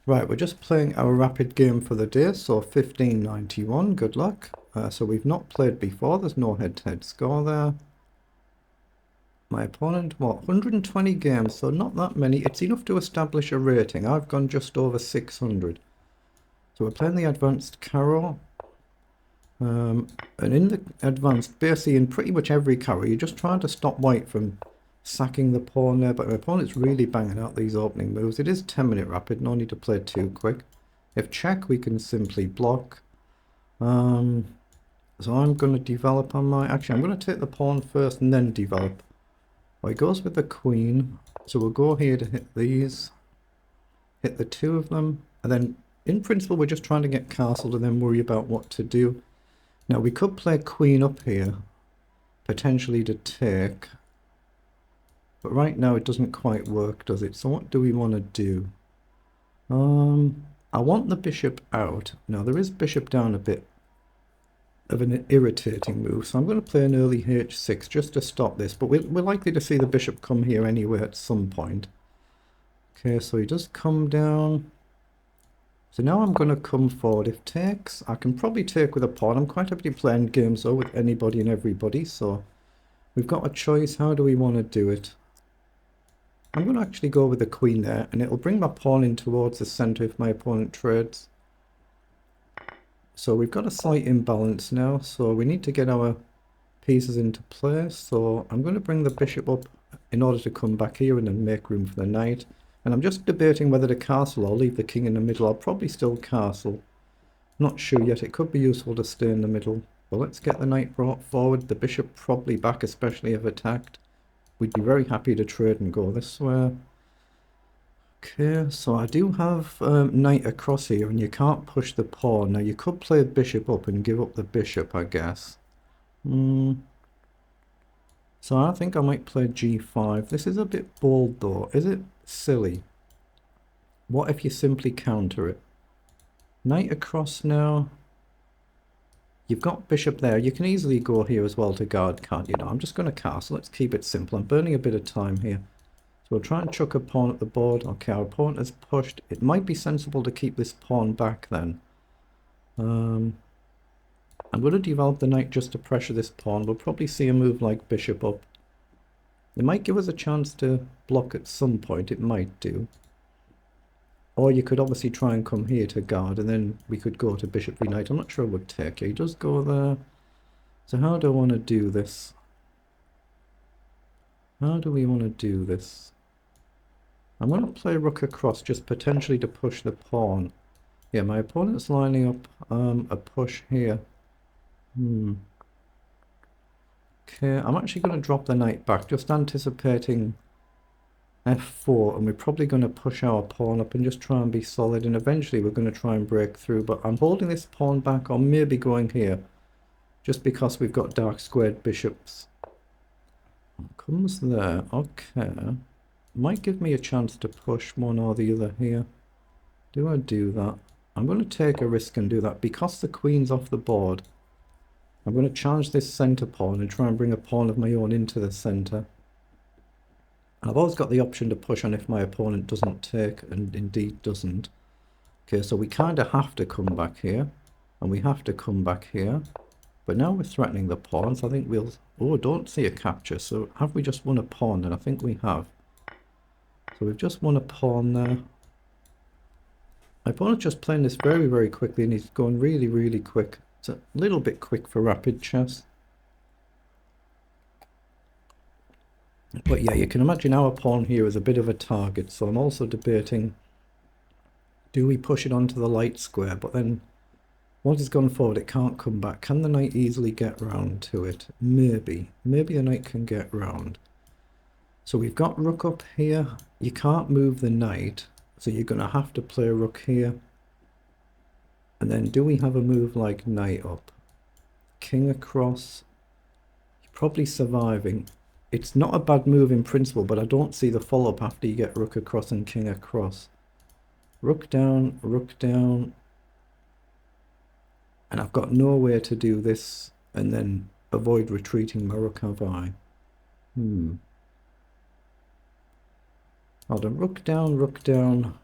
Right, we're just playing our rapid game for the day, so 1591, good luck. So we've not played before, there's no head-to-head score there. My opponent, what, 120 games, so not that many. It's enough to establish a rating. I've gone just over 600. So we're playing the advanced Caro. And in the advanced, basically in pretty much every Caro, you're just trying to stop white from sacking the pawn there, but my opponent's really banging out these opening moves. It is 10-minute rapid, no need to play too quick. If check, we can simply block. So I'm going to develop on my... Actually, I'm going to take the pawn first and then develop. Well, he goes with the queen. So we'll go here to hit these. Hit the two of them. And then, in principle, we're just trying to get castled and then worry about what to do. Now, we could play queen up here. Potentially to take. But right now, it doesn't quite work, does it? So what do we want to do? I want the bishop out. Now, there is bishop down a bit of an irritating move, so I'm going to play an early h6 just to stop this, but we're likely to see the bishop come here anyway at some point. Okay, so he does come down. So now I'm going to come forward. If takes, I can probably take with a pawn. I'm quite happy to play games though with anybody and everybody, so we've got a choice. How do we want to do it? I'm going to actually go with the queen there, and it'll bring my pawn in towards the center if my opponent trades. So we've got a slight imbalance now, so we need to get our pieces into place. So I'm going to bring the bishop up in order to come back here and then make room for the knight. And I'm just debating whether to castle or leave the king in the middle. I'll probably still castle. Not sure yet. It could be useful to stay in the middle. But let's get the knight brought forward. The bishop probably back, especially if attacked. We'd be very happy to trade and go this way. Okay, so I do have knight across here, and you can't push the pawn. Now, you could play bishop up and give up the bishop, I guess. So I think I might play g5. This is a bit bold, though. Is it silly? What if you simply counter it? Knight across now. You've got bishop there. You can easily go here as well to guard, can't you? No, I'm just going to castle. Let's keep it simple. I'm burning a bit of time here. So we'll try and chuck a pawn at the board. Okay, our pawn has pushed. It might be sensible to keep this pawn back then. I'm going to develop the knight just to pressure this pawn. We'll probably see a move like bishop up. It might give us a chance to block at some point. It might do. Or you could obviously try and come here to guard, and then we could go to bishop v knight. I'm not sure it would take. He does go there. So how do I want to do this? How do we want to do this? I'm going to play rook across, just potentially to push the pawn. Yeah, my opponent's lining up a push here. Okay, I'm actually going to drop the knight back, just anticipating f4, and we're probably going to push our pawn up and just try and be solid, and eventually we're going to try and break through, but I'm holding this pawn back, or maybe going here, just because we've got dark squared bishops. Comes there, okay. Might give me a chance to push one or the other here. Do I do that? I'm going to take a risk and do that. Because the queen's off the board, I'm going to challenge this center pawn and try and bring a pawn of my own into the center. I've always got the option to push on if my opponent doesn't take, and indeed doesn't. Okay, so we kind of have to come back here, and we have to come back here. But now we're threatening the pawns. I think we'll... Oh, don't see a capture. So have we just won a pawn? And I think we have. So we've just won a pawn there. My opponent's just playing this very, very quickly, and he's going really, really quick. It's a little bit quick for rapid chess. But yeah, you can imagine our pawn here is a bit of a target, so I'm also debating, do we push it onto the light square? But then, once it's gone forward, it can't come back. Can the knight easily get round to it? Maybe. Maybe the knight can get round. So we've got rook up here. You can't move the knight, so you're going to have to play rook here. And then do we have a move like knight up? King across. You're probably surviving. It's not a bad move in principle, but I don't see the follow-up after you get rook across and king across. Rook down, and I've got no way to do this and then avoid retreating my rook, have I? Hold on, rook down.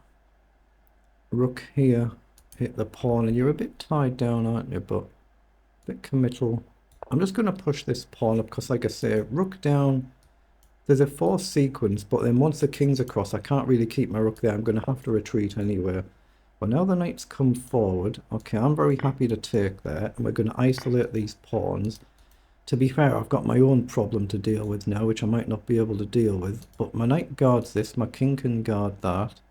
rook here, hit the pawn, and you're a bit tied down, aren't you? But a bit committal. I'm just going to push this pawn up because, like I say, rook down, there's a forced sequence, but then once the king's across, I can't really keep my rook there. I'm going to have to retreat anyway. But now the knight's come forward. Okay, I'm very happy to take there, and we're going to isolate these pawns. To be fair, I've got my own problem to deal with now, which I might not be able to deal with. But my knight guards this, my king can guard that.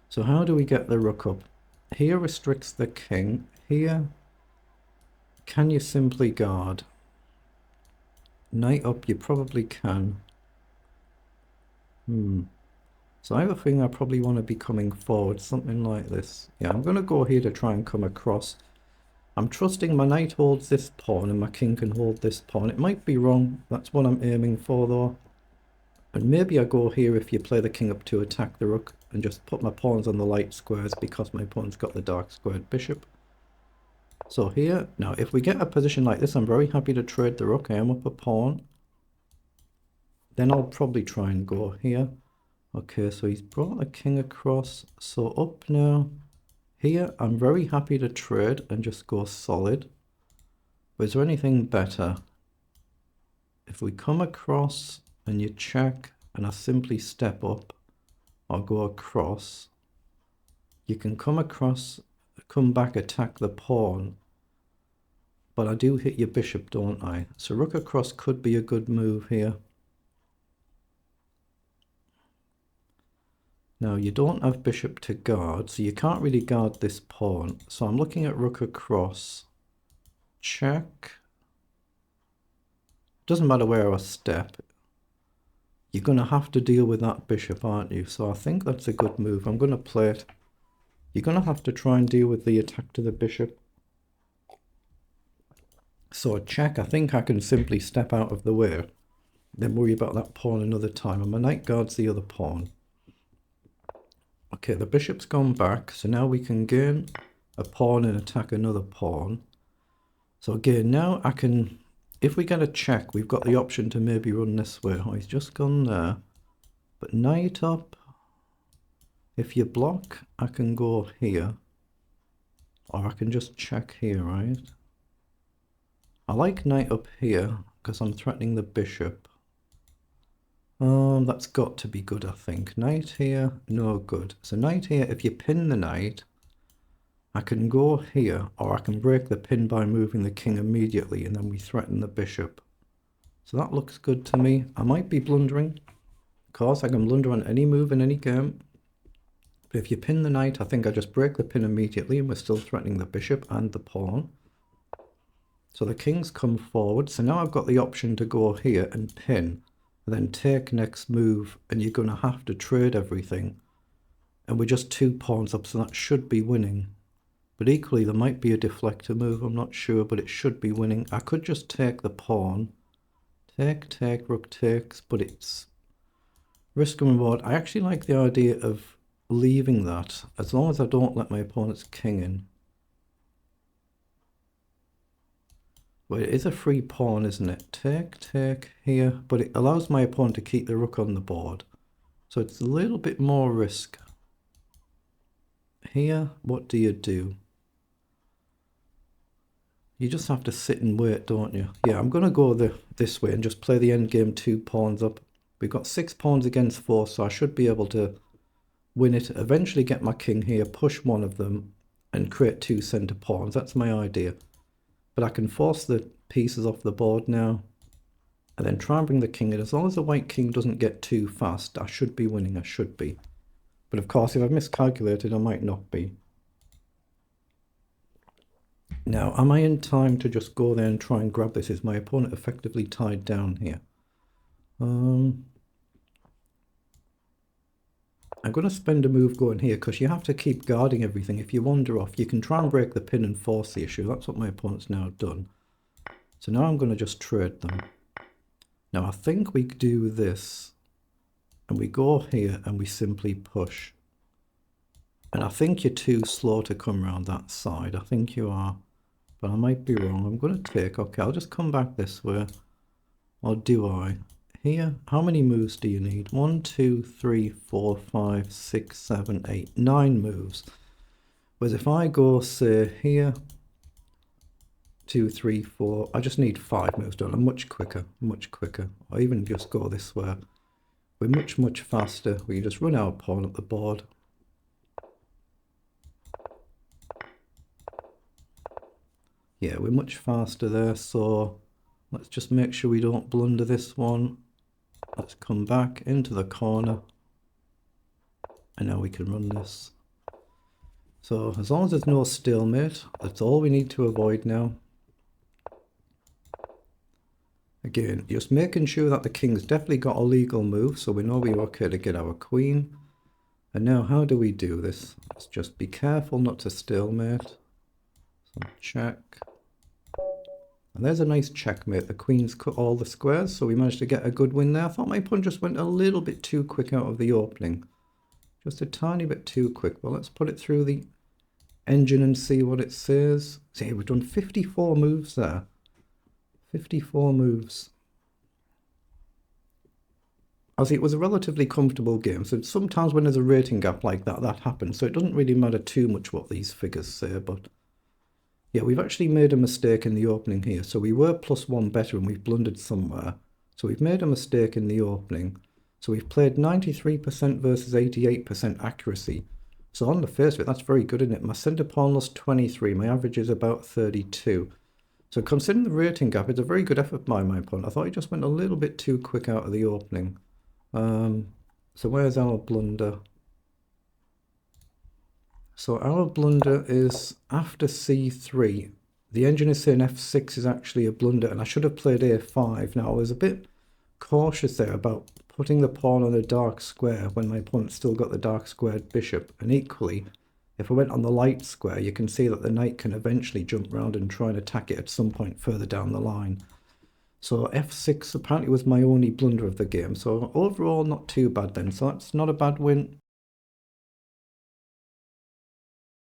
So how do we get the rook up? Here restricts the king. Here, can you simply guard? Knight up, you probably can. So I have a feeling I probably want to be coming forward, something like this. Yeah, I'm going to go here to try and come across. I'm trusting my knight holds this pawn and my king can hold this pawn. It might be wrong. That's what I'm aiming for though. And maybe I go here if you play the king up to attack the rook and just put my pawns on the light squares because my pawn's got the dark squared bishop. So here, now if we get a position like this, I'm very happy to trade the rook. I am up a pawn. Then I'll probably try and go here. Okay, so he's brought the king across. So up now. Here, I'm very happy to trade and just go solid. But is there anything better? If we come across and you check and I simply step up or go across, you can come across, come back, attack the pawn. But I do hit your bishop, don't I? So rook across could be a good move here. Now, you don't have bishop to guard, so you can't really guard this pawn. So I'm looking at rook across. Check. Doesn't matter where I step. You're going to have to deal with that bishop, aren't you? So I think that's a good move. I'm going to play it. You're going to have to try and deal with the attack to the bishop. So check. I think I can simply step out of the way. Then worry about that pawn another time. And my knight guards the other pawn. Okay, the bishop's gone back, so now we can gain a pawn and attack another pawn. So again, now I can, if we get a check, we've got the option to maybe run this way. Oh, he's just gone there. But knight up, if you block, I can go here. Or I can just check here, right? I like knight up here, because I'm threatening the bishop. That's got to be good, I think. Knight here, no good. So knight here, if you pin the knight, I can go here, or I can break the pin by moving the king immediately, and then we threaten the bishop. So that looks good to me. I might be blundering. Of course, I can blunder on any move in any game. But if you pin the knight, I think I just break the pin immediately, and we're still threatening the bishop and the pawn. So the king's come forward. So now I've got the option to go here and pin. Then take next move, and you're going to have to trade everything. And we're just 2 pawns up, so that should be winning. But equally, there might be a deflector move, I'm not sure, but it should be winning. I could just take the pawn. Take, rook takes, but it's risk and reward. I actually like the idea of leaving that, as long as I don't let my opponent's king in. Well, it is a free pawn, isn't it? Take here, but it allows my opponent to keep the rook on the board. So it's a little bit more risk. Here, what do? You just have to sit and wait, don't you? Yeah, I'm going to go this way and just play the endgame 2 pawns up. We've got 6 pawns against 4, so I should be able to win it. Eventually get my king here, push one of them, and create 2 centre pawns. That's my idea. But I can force the pieces off the board now, and then try and bring the king in. As long as the white king doesn't get too fast, I should be winning, I should be. But of course, if I've miscalculated, I might not be. Now, am I in time to just go there and try and grab this? Is my opponent effectively tied down here? I'm going to spend a move going here, because you have to keep guarding everything. If you wander off, you can try and break the pin and force the issue. That's what my opponent's now done. So now I'm going to just trade them. Now I think we do this, and we go here and we simply push. And I think you're too slow to come around that side. I think you are, but I might be wrong. I'm going to take, okay, I'll just come back this way. Or do I? Here, how many moves do you need? 1, 2, 3, 4, 5, 6, 7, 8, 9 moves. Whereas if I go, say, here, 2, 3, 4, I just need 5 moves done. I'm much quicker, or even just go this way. We're much faster. We can just run our pawn up the board. Yeah, we're much faster there, so let's just make sure we don't blunder this one. Let's come back into the corner. And now we can run this. So as long as there's no stalemate, that's all we need to avoid now. Again, just making sure that the king's definitely got a legal move, so we know we're okay to get our queen. And now how do we do this? Let's just be careful not to stalemate. So check. And there's a nice checkmate. The queen's cut all the squares, so we managed to get a good win there. I thought my pawn just went a little bit too quick out of the opening. Just a tiny bit too quick. Well, let's put it through the engine and see what it says. See, we've done 54 moves there. 54 moves. It was a relatively comfortable game. So sometimes when there's a rating gap like that, that happens. So it doesn't really matter too much what these figures say. But yeah, we've actually made a mistake in the opening here. So we were +1 better and we've blundered somewhere. So we've made a mistake in the opening. So we've played 93% versus 88% accuracy. So on the face of it, that's very good, isn't it? My centre pawn lost 23. My average is about 32. So considering the rating gap, it's a very good effort by my opponent. I thought he just went a little bit too quick out of the opening. So where's our blunder? So our blunder is after c3. The engine is saying f6 is actually a blunder, and I should have played a5. Now, I was a bit cautious there about putting the pawn on a dark square when my opponent still got the dark squared bishop. And equally, if I went on the light square, you can see that the knight can eventually jump around and try and attack it at some point further down the line. So f6 apparently was my only blunder of the game. So overall, not too bad then. So that's not a bad win.